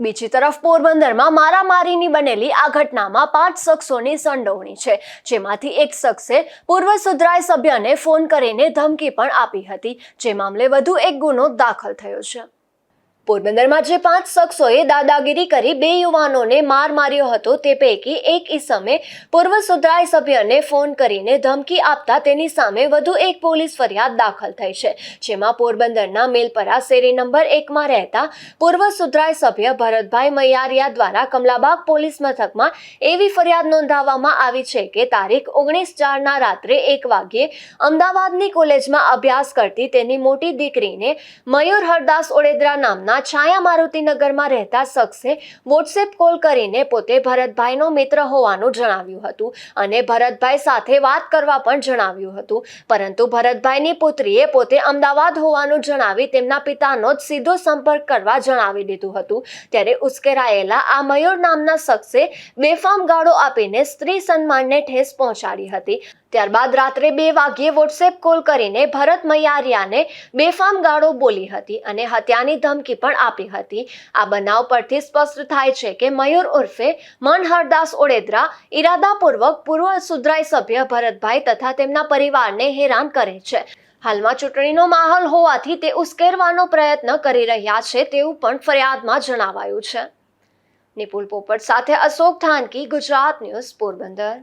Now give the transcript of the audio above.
બીજી તરફ પોરબંદરમાં મારામારીની બનેલી આ ઘટનામાં 5 શખ્સોની સંડોવણી છે, જેમાંથી એક શખ્સે પૂર્વ સુધરાઈ સભ્યને ફોન કરીને ધમકી પણ આપી હતી, જે મામલે વધુ એક ગુનો દાખલ થયો છે। પોરબંદરમાં જે 5 શખ્સોએ દાદાગીરી કરી 2 યુવાનોને માર માર્યો હતો, તે પૈકી એક ઈસમે પૂર્વ સુધરાઈ સભ્યને ફોન કરીને ધમકી આપતા તેની સામે વધુ એક પોલીસ ફરિયાદ દાખલ થઈ છે, જેમાં પોરબંદરના મેલપરા શેરી નંબર 1માં રહેતા પૂર્વ સુધરાઈ સભ્ય ભરતભાઈ મૈયારિયા દ્વારા કમલાબાગ પોલીસ મથકમાં એવી ફરિયાદ નોંધાવવામાં આવી છે કે તારીખ 19/4ના રાત્રે 1 વાગ્યે અમદાવાદની કોલેજમાં અભ્યાસ કરતી તેની મોટી દીકરીને મયુર હરદાસ ઓડેદરા નામના છાયા મારુતિનગરમાં રહેતા શખ્સે વોટ્સએપ કોલ કરીને પોતે ભરતભાઈનો મિત્ર હોવાનું જણાવ્યું હતું અને ભરતભાઈ સાથે વાત કરવા પણ જણાવ્યું હતું, પરંતુ ભરતભાઈની પુત્રીએ પોતે અમદાવાદ હોવાનું જણાવી તેમના પિતાનો જ સીધો સંપર્ક કરવા જણાવી દીધું હતું। ત્યારે ઉશ્કેરાયેલા આ મયુર નામના શખ્સે બેફામ ગાળો આપીને સ્ત્રી સન્માનને ઠેસ પહોંચાડી હતી। ત્યારબાદ રાત્રે 2 વાગ્યે વોટ્સએપ કોલ કરીને ભરત મૈયારિયાને બેફામ ગાળો બોલી હતી અને હત્યાની ધમકી પણ આપી હતી। આ બનાવ પરથી સ્પષ્ટ થાય છે કે મયુર ઉર્ફે મન હરદાસ ઓડેદરા ઈરાદાપૂર્વક પૂર્વ સુધરાઈ સભ્ય ભરતભાઈ તથા તેમના પરિવારને હેરાન કરે છે। હાલમાં ચૂંટણીનો માહોલ હોવાથી તે ઉશ્કેરવાનો પ્રયત્ન કરી રહ્યા છે તેવું પણ ફરિયાદમાં જણાવાયું છે। નિપુલ પોપટ સાથે અશોક થાનકી, ગુજરાત ન્યૂઝ, પોરબંદર।